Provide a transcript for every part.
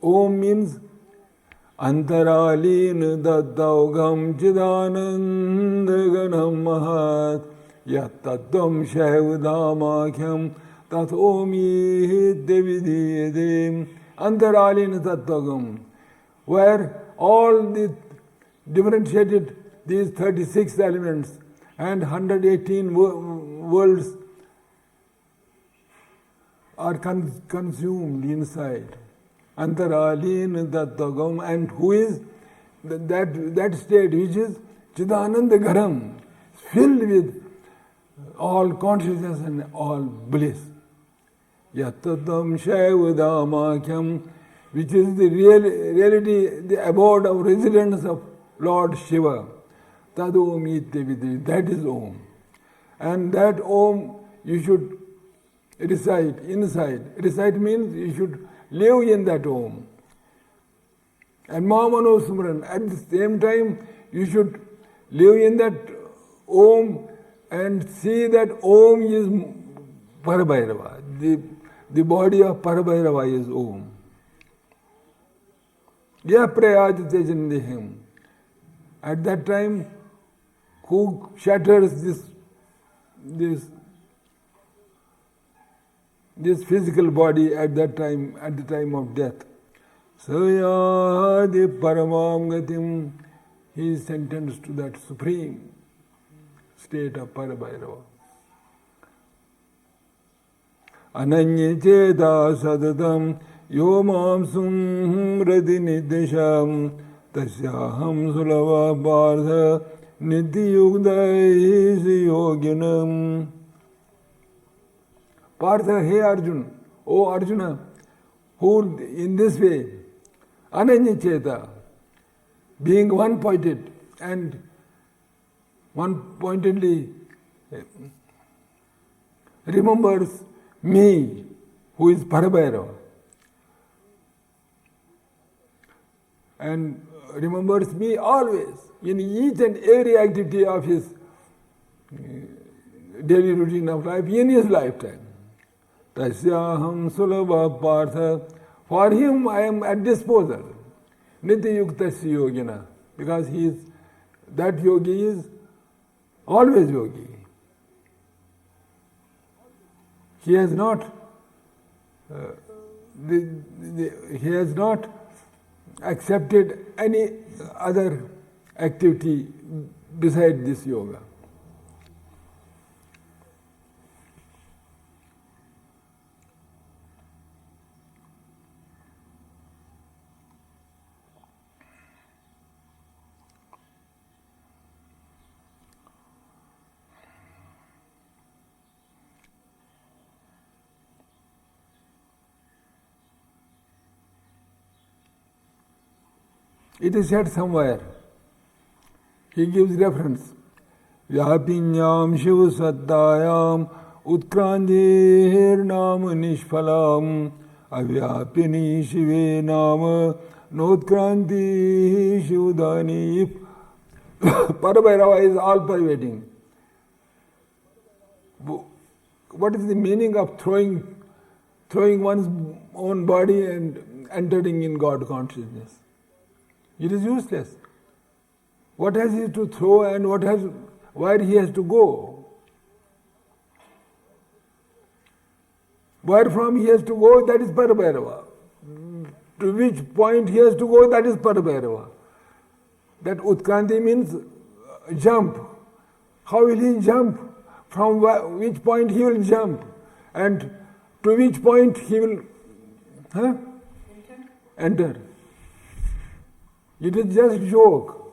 Om means Antaralin Dattaugam Chidanandaganam Mahat Yattattvam Shaivudamakyam Tat Omi Devidiyadem. Antaralin Dattaugam, where all the differentiated these 36 elements and 118 worlds are consumed inside. Antaralin Tattagam, and who is that state which is Chidananda Garam, filled with all consciousness and all bliss. Yattatam Shaivudamakyam, which is the reality, the abode of residence of Lord Shiva. Tadom Ityaviti, that is Om. And that Om you should recite inside. Recite means you should live in that Om. And Mahamano Sumran, at the same time you should live in that Om and see that Om is Parabhairava. The body of Parabhairava is Om. Ya Prayajatejandihim. At that time, who shatters this physical body at the time of death? Sayadi Paramam Gatim, he is sentenced to that supreme state of Parabhairava. Ananya Cheta Sadatam Yomam Sumrati Nidesham Tasyaham Sulava Bardha Nityugdaisi Yoginam. Partha, hey Arjuna, O Arjuna, who in this way, Ananya Cheta, being one-pointed and one-pointedly remembers me, who is Parabhairava, and remembers me always in each and every activity of his daily routine of life in his lifetime. Tasyaham sulabha partha, for him I am at disposal. Nityayuktasya yogina, because that yogi is always yogi. He has not accepted any other activity beside this yoga. It is said somewhere, he gives reference, Vyapinyam Shiva Sattayam Utkranjir Nama Nishphalam Avyapini Shive Nama Notkranti Shivudani. Parabhairava is all pervading. What is the meaning of throwing one's own body and entering in God consciousness? It is useless. What has he to throw and where he has to go? Where from he has to go, that is Parabhairava. To which point he has to go, that is Parabhairava. That Utkranti means jump. How will he jump? From which point he will jump? And to which point he will enter. It is just joke.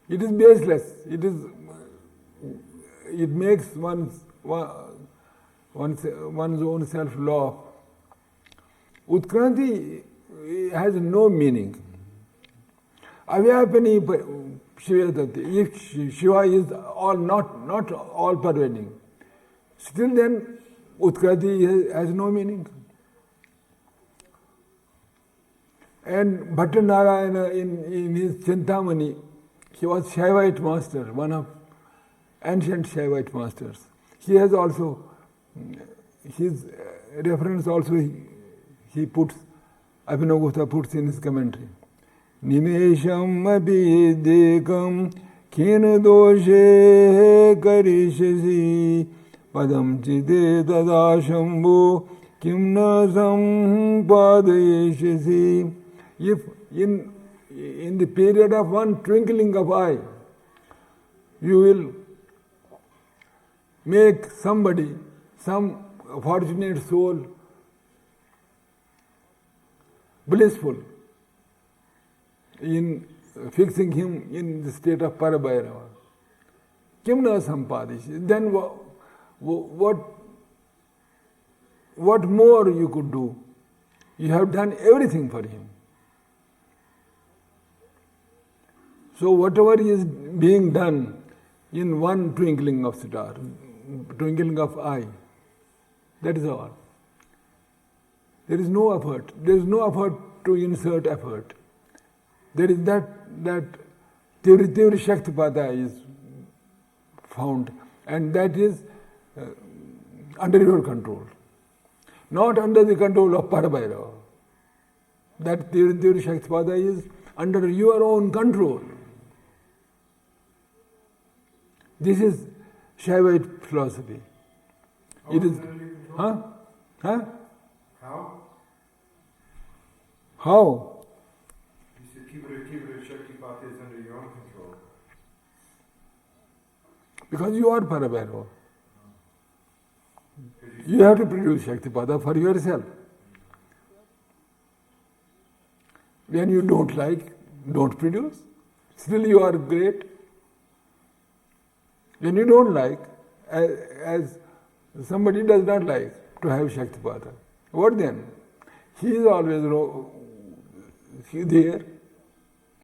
It is baseless. It makes one's own self laugh. Utkranti has no meaning. Avyapani Shivatati. If Shiva is not all pervading, still then Utkranti has no meaning. And Bhattanarayana in his Chintamani, he was Shaivite master, one of ancient Shaivite masters. He has also, his reference also he puts, Abhinavagupta puts in his commentary. Nimesham api dekam khen doshe karishasi padam chide tadashambho kim na sampadayeshasi. If in the period of one twinkling of eye, you will make somebody, some fortunate soul, blissful in fixing him in the state of Parabhairava. Kim na sampadish. Then what more you could do? You have done everything for him. So whatever is being done in one twinkling of star, twinkling of eye, that is all. There is no effort. There is no effort to insert effort. There is that Tivri Shaktipada is found, and that is under your control, not under the control of Parabhairava. That Tivri Shaktipada is under your own control. This is Shaivite philosophy. It is, huh? How? How? You said Tivri Shaktipada is under your own control. Because you are Parabhairava. You have to produce Shaktipada for yourself. When you don't like, don't produce. Still you are great. When you don't like, as somebody does not like to have Shaktipada, what then? He is always there.